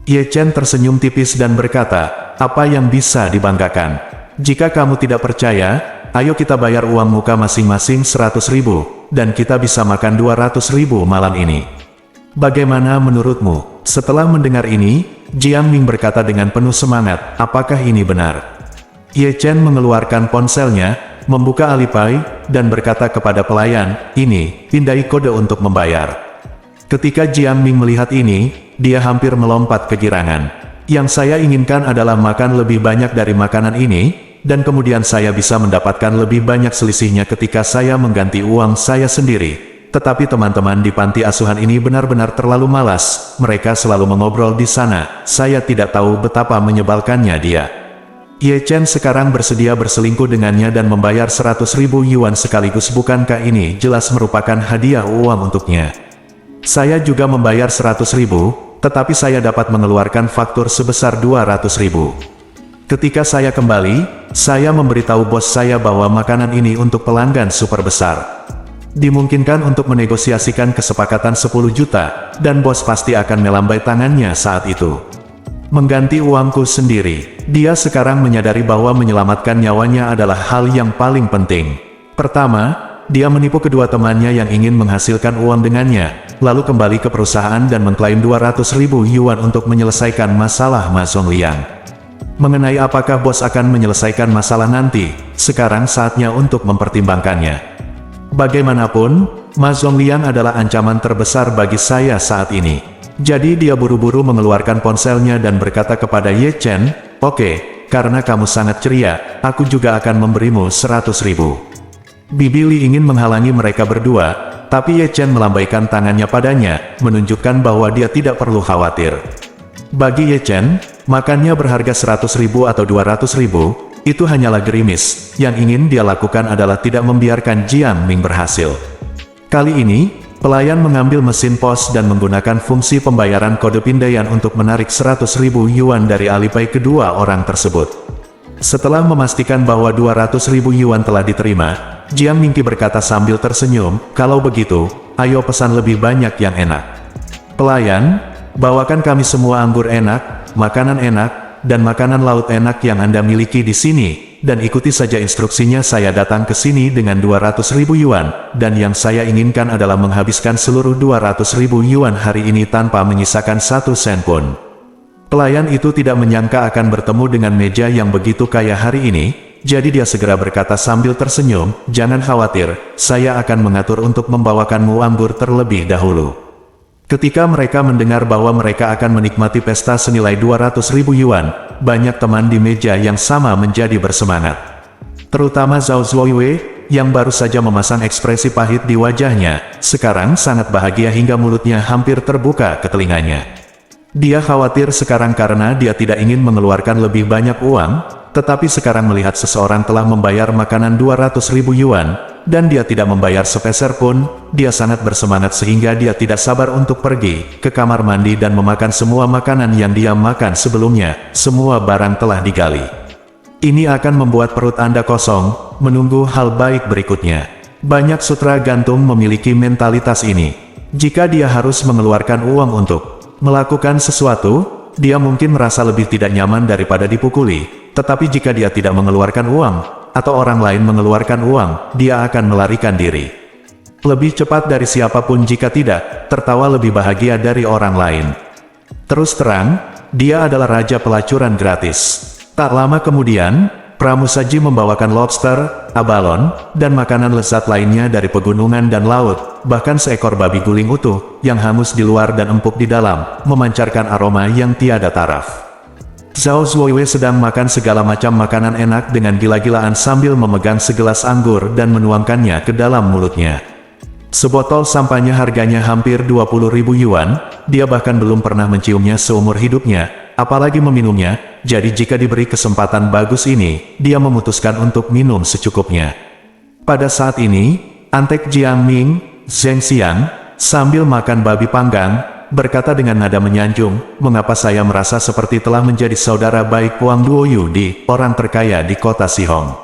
Ye Chen tersenyum tipis dan berkata, apa yang bisa dibanggakan? Jika kamu tidak percaya, ayo kita bayar uang muka masing-masing 100.000, dan kita bisa makan 200.000 malam ini. Bagaimana menurutmu? Setelah mendengar ini, Jiang Ming berkata dengan penuh semangat, apakah ini benar? Ye Chen mengeluarkan ponselnya, membuka Alipay, dan berkata kepada pelayan, ini, pindai kode untuk membayar. Ketika Jiang Ming melihat ini, dia hampir melompat kegirangan. Yang saya inginkan adalah makan lebih banyak dari makanan ini, dan kemudian saya bisa mendapatkan lebih banyak selisihnya ketika saya mengganti uang saya sendiri. Tetapi teman-teman di panti asuhan ini benar-benar terlalu malas, mereka selalu mengobrol di sana, saya tidak tahu betapa menyebalkannya dia. Ye Chen sekarang bersedia berselingkuh dengannya dan membayar 100.000 yuan sekaligus, bukankah ini jelas merupakan hadiah uang untuknya? Saya juga membayar 100.000, tetapi saya dapat mengeluarkan faktur sebesar 200.000. Ketika saya kembali, Saya memberitahu bos saya bahwa makanan ini untuk pelanggan super besar. Dimungkinkan untuk menegosiasikan kesepakatan 10 juta, dan bos pasti akan melambai tangannya saat itu. Mengganti uangku sendiri. Dia sekarang menyadari bahwa menyelamatkan nyawanya adalah hal yang paling penting. Pertama, dia menipu kedua temannya yang ingin menghasilkan uang dengannya, lalu kembali ke perusahaan dan mengklaim 200.000 yuan untuk menyelesaikan masalah Ma Zhongliang. Mengenai apakah bos akan menyelesaikan masalah nanti, sekarang saatnya untuk mempertimbangkannya. Bagaimanapun, Ma Zhongliang adalah ancaman terbesar bagi saya saat ini. Jadi dia buru-buru mengeluarkan ponselnya dan berkata kepada Ye Chen, "Oke, karena kamu sangat ceria, aku juga akan memberimu 100.000. Bibi Li ingin menghalangi mereka berdua, tapi Ye Chen melambaikan tangannya padanya, menunjukkan bahwa dia tidak perlu khawatir. Bagi Ye Chen, makannya berharga 100.000 atau 200.000, itu hanyalah gerimis. Yang ingin dia lakukan adalah tidak membiarkan Jiang Ming berhasil. Kali ini, pelayan mengambil mesin pos dan menggunakan fungsi pembayaran kode pindaian untuk menarik 100.000 yuan dari Alipay kedua orang tersebut. Setelah memastikan bahwa 200.000 yuan telah diterima, Jiang Mingqi berkata sambil tersenyum, "Kalau begitu, ayo pesan lebih banyak yang enak. Pelayan, bawakan kami semua anggur enak, makanan enak, dan makanan laut enak yang Anda miliki di sini, dan ikuti saja instruksinya." Saya datang ke sini dengan 200.000 yuan, dan yang saya inginkan adalah menghabiskan seluruh 200.000 yuan hari ini tanpa menyisakan 1 sen pun. Pelayan itu tidak menyangka akan bertemu dengan meja yang begitu kaya hari ini, jadi dia segera berkata sambil tersenyum, "Jangan khawatir, saya akan mengatur untuk membawakanmu anggur terlebih dahulu." Ketika mereka mendengar bahwa mereka akan menikmati pesta senilai 200.000 yuan, banyak teman di meja yang sama menjadi bersemangat. Terutama Zhao Zuoyue, yang baru saja memasang ekspresi pahit di wajahnya, sekarang sangat bahagia hingga mulutnya hampir terbuka ke telinganya. Dia khawatir sekarang karena dia tidak ingin mengeluarkan lebih banyak uang, tetapi sekarang melihat seseorang telah membayar makanan 200.000 yuan, dan dia tidak membayar sepeser pun, dia sangat bersemangat sehingga dia tidak sabar untuk pergi ke kamar mandi dan memakan semua makanan yang dia makan sebelumnya. Semua barang telah digali. Ini akan membuat perut Anda kosong, menunggu hal baik berikutnya. Banyak sutra gantung memiliki mentalitas ini. Jika dia harus mengeluarkan uang untuk melakukan sesuatu, dia mungkin merasa lebih tidak nyaman daripada dipukuli. Tetapi jika dia tidak mengeluarkan uang, atau orang lain mengeluarkan uang, dia akan melarikan diri. Lebih cepat dari siapapun jika tidak, tertawa lebih bahagia dari orang lain. Terus terang, dia adalah raja pelacuran gratis. Tak lama kemudian, pramusaji membawakan lobster, abalon, dan makanan lezat lainnya dari pegunungan dan laut, bahkan seekor babi guling utuh, yang hangus di luar dan empuk di dalam, memancarkan aroma yang tiada taraf. Zhao Zuoyue sedang makan segala macam makanan enak dengan gila-gilaan sambil memegang segelas anggur dan menuangkannya ke dalam mulutnya. Sebotol sampahnya harganya hampir 20.000 yuan, dia bahkan belum pernah menciumnya seumur hidupnya, apalagi meminumnya, jadi jika diberi kesempatan bagus ini, dia memutuskan untuk minum secukupnya. Pada saat ini, Antek Jiang Ming, Zheng Xiang, sambil makan babi panggang, berkata dengan nada menyanjung, "Mengapa saya merasa seperti telah menjadi saudara baik Wang Duoyu di orang terkaya di kota Sihong?"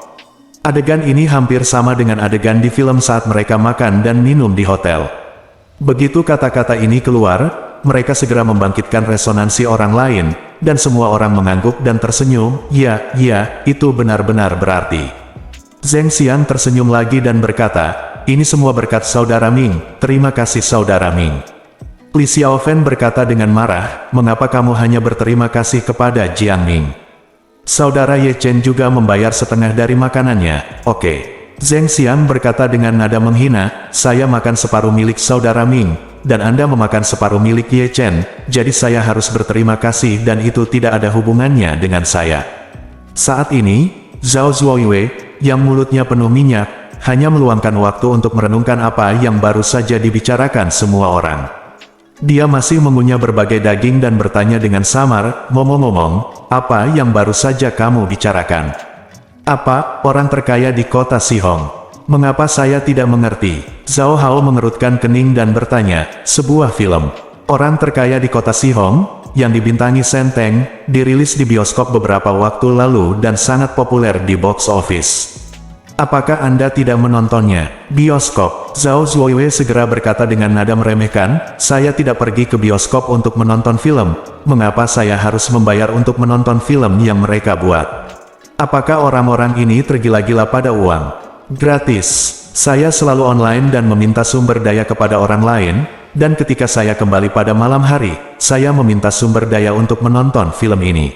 Adegan ini hampir sama dengan adegan di film saat mereka makan dan minum di hotel. Begitu kata-kata ini keluar, mereka segera membangkitkan resonansi orang lain, dan semua orang mengangguk dan tersenyum. Ya, itu benar-benar berarti." Zheng Xiang tersenyum lagi dan berkata, "Ini semua berkat Saudara Ming, terima kasih Saudara Ming." Li Xiaofen berkata dengan marah, "Mengapa kamu hanya berterima kasih kepada Jiang Ming? Saudara Ye Chen juga membayar setengah dari makanannya." "Oke." Zheng Xiang berkata dengan nada menghina, "Saya makan separuh milik Saudara Ming, dan Anda memakan separuh milik Ye Chen, jadi saya harus berterima kasih dan itu tidak ada hubungannya dengan saya." Saat ini, Zhao Zuoyue, yang mulutnya penuh minyak, hanya meluangkan waktu untuk merenungkan apa yang baru saja dibicarakan semua orang. Dia masih mengunyah berbagai daging dan bertanya dengan samar, "Ngomong-ngomong, apa yang baru saja kamu bicarakan? Apa, orang terkaya di kota Sihong? Mengapa saya tidak mengerti?" Zhao Hao mengerutkan kening dan bertanya, "Sebuah film? Orang terkaya di kota Sihong? yang dibintangi Shen Teng, dirilis di bioskop beberapa waktu lalu dan sangat populer di box office. Apakah Anda tidak menontonnya? Bioskop. Zhao Zuoyue segera berkata dengan nada meremehkan, saya tidak pergi ke bioskop untuk menonton film. Mengapa saya harus membayar untuk menonton film yang mereka buat? Apakah orang-orang ini tergila-gila pada uang? Gratis. Saya selalu online dan meminta sumber daya kepada orang lain, dan ketika saya kembali pada malam hari, saya meminta sumber daya untuk menonton film ini.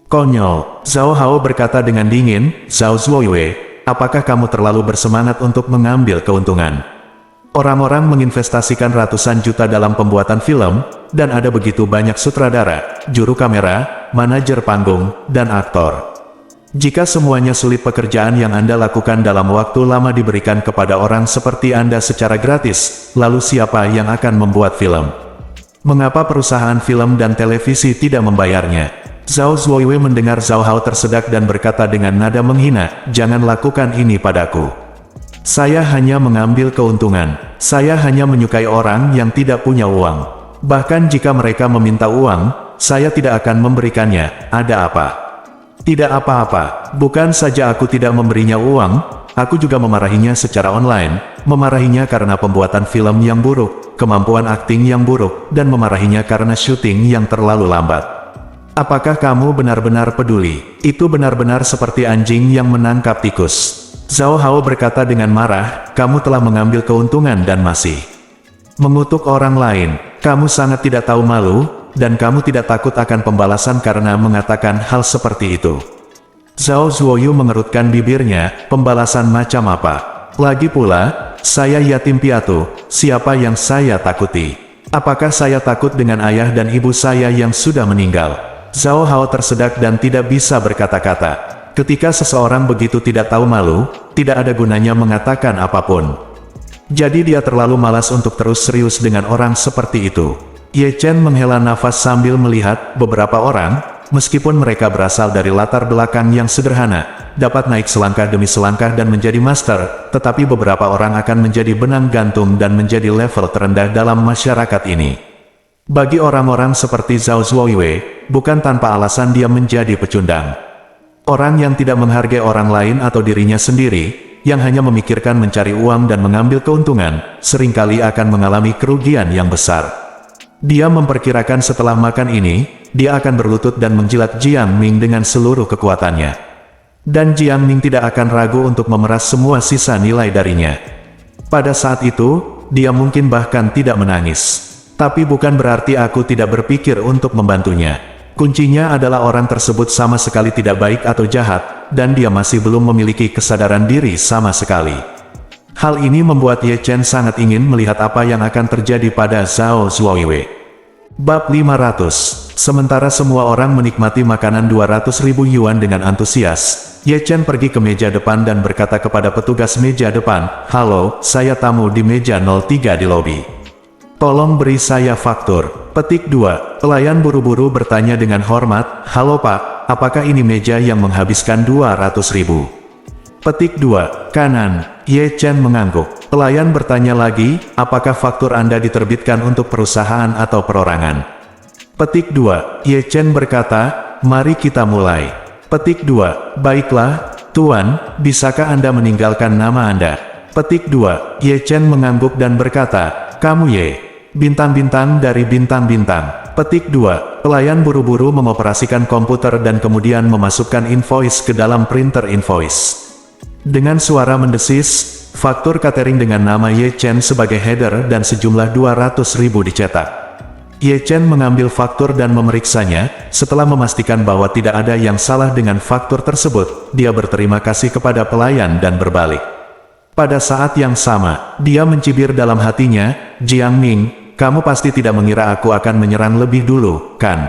Konyol. Zhao Hao berkata dengan dingin, Zhao Zuoyue, apakah kamu terlalu bersemangat untuk mengambil keuntungan? Orang-orang menginvestasikan ratusan juta dalam pembuatan film, dan ada begitu banyak sutradara, juru kamera, manajer panggung, dan aktor. Jika semuanya sulit pekerjaan yang Anda lakukan dalam waktu lama diberikan kepada orang seperti Anda secara gratis, lalu siapa yang akan membuat film? Mengapa perusahaan film dan televisi tidak membayarnya? Zhao Zuoyue mendengar Zhao Hao tersedak dan berkata dengan nada menghina, jangan lakukan ini padaku. Saya hanya mengambil keuntungan. Saya hanya menyukai orang yang tidak punya uang. Bahkan jika mereka meminta uang, saya tidak akan memberikannya. Ada apa? Tidak apa-apa. Bukan saja aku tidak memberinya uang, aku juga memarahinya secara online, memarahinya karena pembuatan film yang buruk, kemampuan akting yang buruk, dan memarahinya karena syuting yang terlalu lambat. Apakah kamu benar-benar peduli? Itu benar-benar seperti anjing yang menangkap tikus. Zhao Hao berkata dengan marah, kamu telah mengambil keuntungan dan masih mengutuk orang lain. Kamu sangat tidak tahu malu, dan kamu tidak takut akan pembalasan karena mengatakan hal seperti itu. Zhao Zuoyu mengerutkan bibirnya, pembalasan macam apa? Lagi pula, saya yatim piatu, siapa yang saya takuti? Apakah saya takut dengan ayah dan ibu saya yang sudah meninggal? Zhao Hao tersedak dan tidak bisa berkata-kata. Ketika seseorang begitu tidak tahu malu, tidak ada gunanya mengatakan apapun. Jadi dia terlalu malas untuk terus serius dengan orang seperti itu. Ye Chen menghela nafas sambil melihat beberapa orang, meskipun mereka berasal dari latar belakang yang sederhana, dapat naik selangkah demi selangkah dan menjadi master, tetapi beberapa orang akan menjadi benang gantung dan menjadi level terendah dalam masyarakat ini. Bagi orang-orang seperti Zhao Zuoyue, bukan tanpa alasan dia menjadi pecundang. Orang yang tidak menghargai orang lain atau dirinya sendiri, yang hanya memikirkan mencari uang dan mengambil keuntungan, seringkali akan mengalami kerugian yang besar. Dia memperkirakan setelah makan ini, dia akan berlutut dan menjilat Jiang Ming dengan seluruh kekuatannya. Dan Jiang Ming tidak akan ragu untuk memeras semua sisa nilai darinya. Pada saat itu, dia mungkin bahkan tidak menangis. Tapi bukan berarti aku tidak berpikir untuk membantunya. Kuncinya adalah orang tersebut sama sekali tidak baik atau jahat, dan dia masih belum memiliki kesadaran diri sama sekali. Hal ini membuat Ye Chen sangat ingin melihat apa yang akan terjadi pada Zhao Zuoyue. Bab 500. Sementara semua orang menikmati makanan 200.000 yuan dengan antusias, Ye Chen pergi ke meja depan dan berkata kepada petugas meja depan, halo, saya tamu di meja 03 di lobi. Tolong beri saya faktur. Petik 2. Pelayan buru-buru bertanya dengan hormat, halo pak, apakah ini meja yang menghabiskan 200.000? Petik 2. Kanan. Ye Chen mengangguk. Pelayan bertanya lagi, apakah faktur Anda diterbitkan untuk perusahaan atau perorangan? Petik 2. Ye Chen berkata, mari kita mulai. Petik 2. Baiklah, Tuan, bisakah Anda meninggalkan nama Anda? Petik 2. Ye Chen mengangguk dan berkata, kamu Ye. Bintang-bintang dari bintang-bintang. Petik 2. Pelayan buru-buru mengoperasikan komputer dan kemudian memasukkan invoice ke dalam printer invoice. Dengan suara mendesis, faktur catering dengan nama Ye Chen sebagai header dan sejumlah 200.000 dicetak. Ye Chen mengambil faktur dan memeriksanya. Setelah memastikan bahwa tidak ada yang salah dengan faktur tersebut, dia berterima kasih kepada pelayan dan berbalik. Pada saat yang sama, dia mencibir dalam hatinya, Jiang Ming, kamu pasti tidak mengira aku akan menyerang lebih dulu, kan?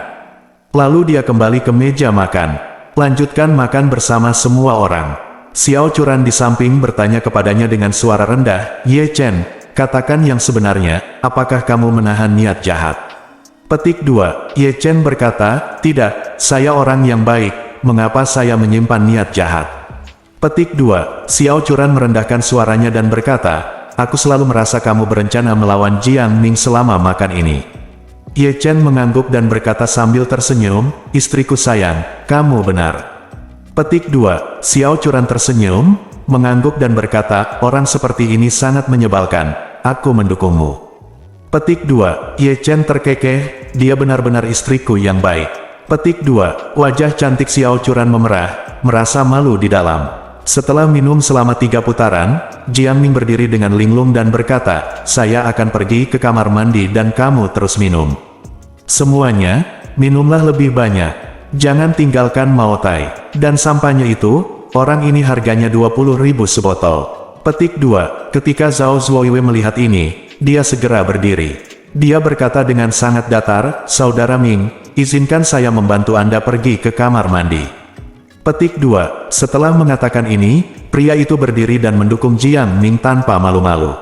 Lalu dia kembali ke meja makan. Lanjutkan makan bersama semua orang. Xiao Churan di samping bertanya kepadanya dengan suara rendah, Ye Chen, katakan yang sebenarnya, apakah kamu menahan niat jahat? Petik 2. Ye Chen berkata, tidak, saya orang yang baik, mengapa saya menyimpan niat jahat? Petik 2. Xiao Churan merendahkan suaranya dan berkata, aku selalu merasa kamu berencana melawan Jiang Ming selama makan ini. Ye Chen mengangguk dan berkata sambil tersenyum, istriku sayang, kamu benar. Petik 2. Xiao Churan tersenyum, mengangguk dan berkata, orang seperti ini sangat menyebalkan, aku mendukungmu. Petik 2. Ye Chen terkekeh, dia benar-benar istriku yang baik. Petik 2. Wajah cantik Xiao Churan memerah, merasa malu di dalam. Setelah minum selama 3 putaran, Jiang Ming berdiri dengan linglung dan berkata, saya akan pergi ke kamar mandi dan kamu terus minum. Semuanya, minumlah lebih banyak. Jangan tinggalkan Mao Tai. Dan sampahnya itu, orang ini harganya 20.000 sebotol. Petik 2. Ketika Zhao Zuoyue melihat ini, dia segera berdiri. Dia berkata dengan sangat datar, Saudara Ming, izinkan saya membantu Anda pergi ke kamar mandi. Petik 2. Setelah mengatakan ini, pria itu berdiri dan mendukung Jiang Ming tanpa malu-malu.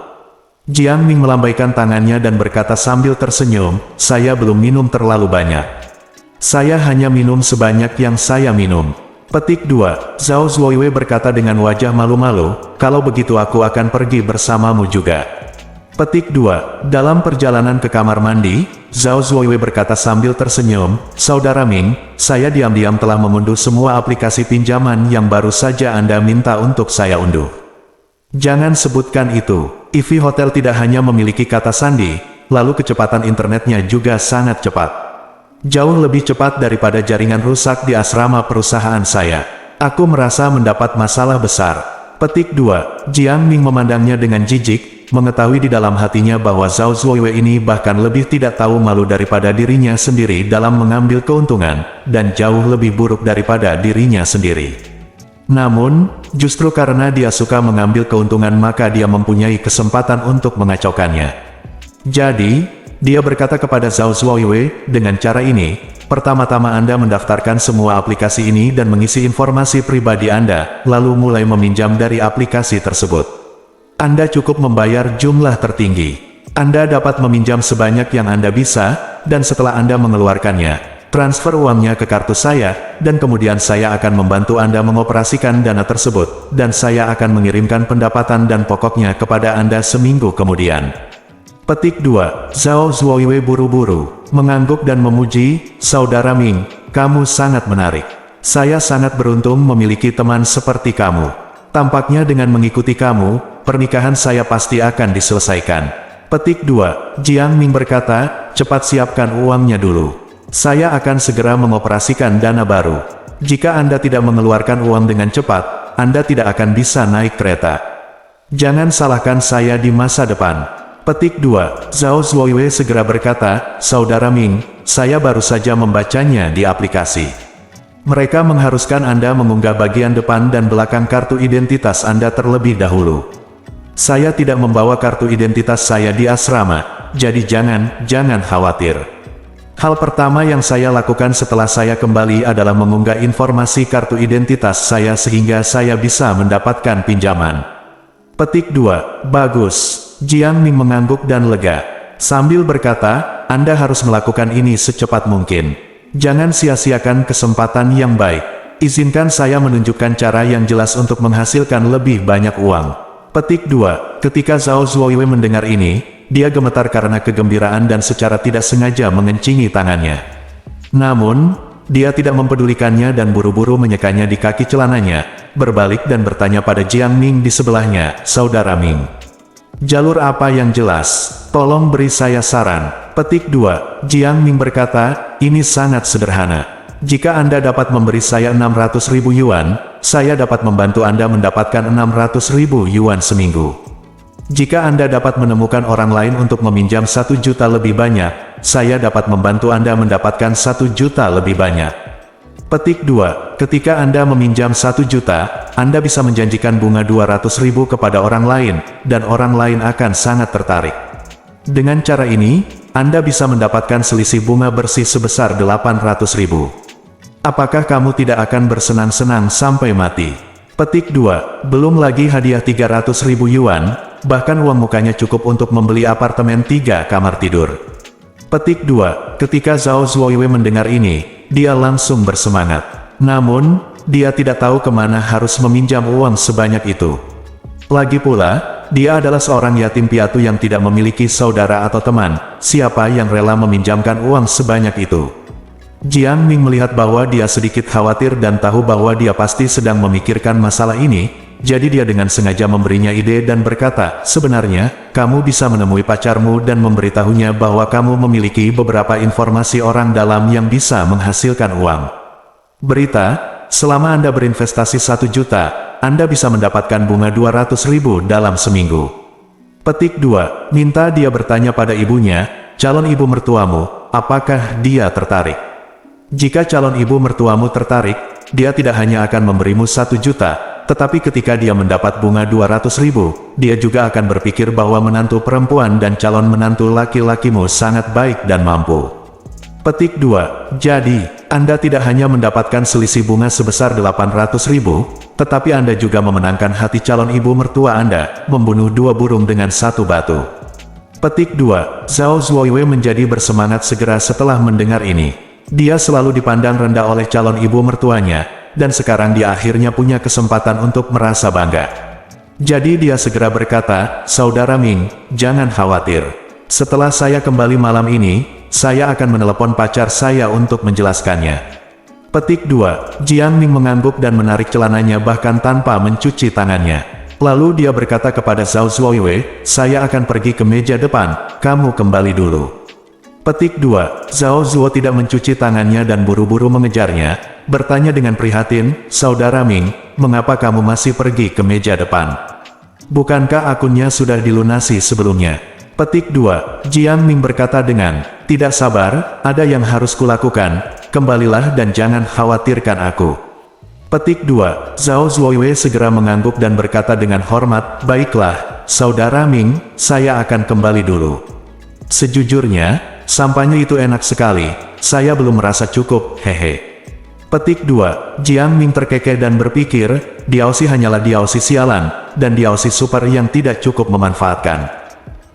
Jiang Ming melambaikan tangannya dan berkata sambil tersenyum, saya belum minum terlalu banyak. Saya hanya minum sebanyak yang saya minum. Petik 2. Zhao Zuoyue berkata dengan wajah malu-malu, kalau begitu aku akan pergi bersamamu juga. Petik 2. Dalam perjalanan ke kamar mandi, Zhao Zuoyue berkata sambil tersenyum, Saudara Ming, saya diam-diam telah mengunduh semua aplikasi pinjaman yang baru saja Anda minta untuk saya unduh. Jangan sebutkan itu. EV Hotel tidak hanya memiliki kata sandi, lalu kecepatan internetnya juga sangat cepat. Jauh lebih cepat daripada jaringan rusak di asrama perusahaan saya. Aku merasa mendapat masalah besar. Petik 2. Jiang Ming memandangnya dengan jijik, mengetahui di dalam hatinya bahwa Zhao Zuoyue ini bahkan lebih tidak tahu malu daripada dirinya sendiri dalam mengambil keuntungan, dan jauh lebih buruk daripada dirinya sendiri. Namun, justru karena dia suka mengambil keuntungan maka dia mempunyai kesempatan untuk mengacaukannya. Jadi, dia berkata kepada Zhao Zuoyue, dengan cara ini, pertama-tama Anda mendaftarkan semua aplikasi ini dan mengisi informasi pribadi Anda, lalu mulai meminjam dari aplikasi tersebut. Anda cukup membayar jumlah tertinggi. Anda dapat meminjam sebanyak yang Anda bisa, dan setelah Anda mengeluarkannya, transfer uangnya ke kartu saya, dan kemudian saya akan membantu Anda mengoperasikan dana tersebut, dan saya akan mengirimkan pendapatan dan pokoknya kepada Anda seminggu kemudian. Petik 2. Zhao Zuoyue buru-buru, mengangguk dan memuji, Saudara Ming, kamu sangat menarik. Saya sangat beruntung memiliki teman seperti kamu. Tampaknya dengan mengikuti kamu, pernikahan saya pasti akan diselesaikan. Petik 2. Jiang Ming berkata, cepat siapkan uangnya dulu. Saya akan segera mengoperasikan dana baru. Jika Anda tidak mengeluarkan uang dengan cepat, Anda tidak akan bisa naik kereta. Jangan salahkan saya di masa depan. Petik 2. Zhao Zuoyue segera berkata, Saudara Ming, saya baru saja membacanya di aplikasi. Mereka mengharuskan Anda mengunggah bagian depan dan belakang kartu identitas Anda terlebih dahulu. Saya tidak membawa kartu identitas saya di asrama, jadi jangan khawatir. Hal pertama yang saya lakukan setelah saya kembali adalah mengunggah informasi kartu identitas saya sehingga saya bisa mendapatkan pinjaman. Petik 2. Bagus. Jiang Ming mengangguk dan lega. Sambil berkata, Anda harus melakukan ini secepat mungkin. Jangan sia-siakan kesempatan yang baik. Izinkan saya menunjukkan cara yang jelas untuk menghasilkan lebih banyak uang. Petik 2. Ketika Zhao Zuoyue mendengar ini, dia gemetar karena kegembiraan dan secara tidak sengaja mengencingi tangannya. Namun, dia tidak mempedulikannya dan buru-buru menyekanya di kaki celananya, berbalik dan bertanya pada Jiang Ming di sebelahnya, Saudara Ming. Jalur apa yang jelas? Tolong beri saya saran. Petik 2. Jiang Ming berkata, ini sangat sederhana. Jika Anda dapat memberi saya 600.000 yuan, saya dapat membantu Anda mendapatkan 600.000 yuan seminggu. Jika Anda dapat menemukan orang lain untuk meminjam 1 juta lebih banyak, saya dapat membantu Anda mendapatkan 1 juta lebih banyak. Petik 2. Ketika Anda meminjam 1 juta, Anda bisa menjanjikan bunga 200.000 kepada orang lain, dan orang lain akan sangat tertarik. Dengan cara ini, Anda bisa mendapatkan selisih bunga bersih sebesar 800.000. Apakah kamu tidak akan bersenang-senang sampai mati? Petik 2. Belum lagi hadiah 300.000 yuan, bahkan uang mukanya cukup untuk membeli apartemen 3 kamar tidur. Petik 2. Ketika Zhao Zuoyue mendengar ini, dia langsung bersemangat. Namun, dia tidak tahu kemana harus meminjam uang sebanyak itu. Lagi pula, dia adalah seorang yatim piatu yang tidak memiliki saudara atau teman. Siapa yang rela meminjamkan uang sebanyak itu? Jiang Ming melihat bahwa dia sedikit khawatir dan tahu bahwa dia pasti sedang memikirkan masalah ini, jadi dia dengan sengaja memberinya ide dan berkata, sebenarnya, kamu bisa menemui pacarmu dan memberitahunya bahwa kamu memiliki beberapa informasi orang dalam yang bisa menghasilkan uang. Berita, selama Anda berinvestasi 1 juta, Anda bisa mendapatkan bunga 200.000 dalam seminggu. Petik 2, minta dia bertanya pada ibunya, calon ibu mertuamu, apakah dia tertarik? Jika calon ibu mertuamu tertarik, dia tidak hanya akan memberimu 1 juta, tetapi ketika dia mendapat bunga 200.000, dia juga akan berpikir bahwa menantu perempuan dan calon menantu laki-lakimu sangat baik dan mampu. Petik 2, jadi, Anda tidak hanya mendapatkan selisih bunga sebesar 800.000, tetapi Anda juga memenangkan hati calon ibu mertua Anda, membunuh 2 burung dengan 1 batu. Petik 2, Zhao Zuoyue menjadi bersemangat segera setelah mendengar ini. Dia selalu dipandang rendah oleh calon ibu mertuanya, dan sekarang dia akhirnya punya kesempatan untuk merasa bangga. Jadi dia segera berkata, Saudara Ming, jangan khawatir. Setelah saya kembali malam ini, saya akan menelepon pacar saya untuk menjelaskannya. Petik 2, Jiang Ming mengangguk dan menarik celananya bahkan tanpa mencuci tangannya. Lalu dia berkata kepada Zhao Zuoyue, saya akan pergi ke meja depan, kamu kembali dulu. Petik 2, Zhao Zuo tidak mencuci tangannya dan buru-buru mengejarnya, bertanya dengan prihatin, Saudara Ming, mengapa kamu masih pergi ke meja depan? Bukankah akunnya sudah dilunasi sebelumnya? Petik 2, Jiang Ming berkata dengan, tidak sabar, ada yang harus kulakukan, kembalilah dan jangan khawatirkan aku. Petik 2, Zhao Zuoyue segera mengangguk dan berkata dengan hormat, baiklah, Saudara Ming, saya akan kembali dulu. Sejujurnya, sampahnya itu enak sekali, saya belum merasa cukup, hehe. Petik 2, Jiang Ming terkekeh dan berpikir, Diaosi hanyalah Diaosi sialan, dan Diaosi super yang tidak cukup memanfaatkan.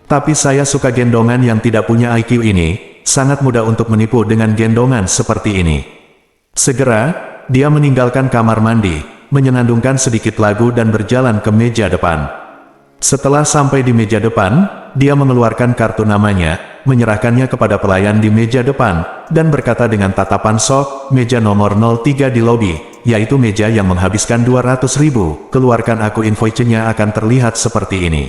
Tapi saya suka gendongan yang tidak punya IQ ini, sangat mudah untuk menipu dengan gendongan seperti ini. Segera, dia meninggalkan kamar mandi, menyenandungkan sedikit lagu dan berjalan ke meja depan. Setelah sampai di meja depan, dia mengeluarkan kartu namanya, menyerahkannya kepada pelayan di meja depan, dan berkata dengan tatapan sok, meja nomor 03 di lobi, yaitu meja yang menghabiskan 200.000, keluarkan aku invoice-nya akan terlihat seperti ini.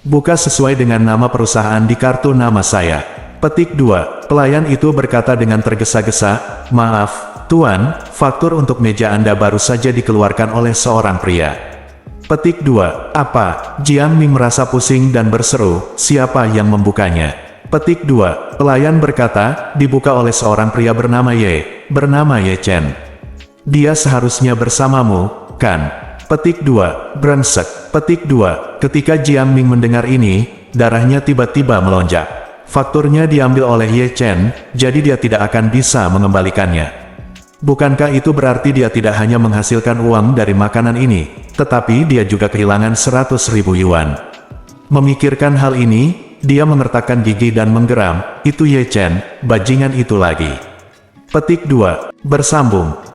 Buka sesuai dengan nama perusahaan di kartu nama saya. Petik 2, pelayan itu berkata dengan tergesa-gesa, maaf, Tuan, faktur untuk meja Anda baru saja dikeluarkan oleh seorang pria. Petik 2, apa? Jiang Ming merasa pusing dan berseru, siapa yang membukanya? Petik 2, pelayan berkata, dibuka oleh seorang pria bernama Ye Chen. Dia seharusnya bersamamu, kan? Petik 2, brengsek. Petik 2, ketika Jiang Ming mendengar ini, darahnya tiba-tiba melonjak. Fakturnya diambil oleh Ye Chen, jadi dia tidak akan bisa mengembalikannya. Bukankah itu berarti dia tidak hanya menghasilkan uang dari makanan ini, tetapi dia juga kehilangan 100.000 yuan. Memikirkan hal ini, dia mengertakkan gigi dan menggeram, itu Ye Chen, bajingan itu lagi. Petik 2, bersambung.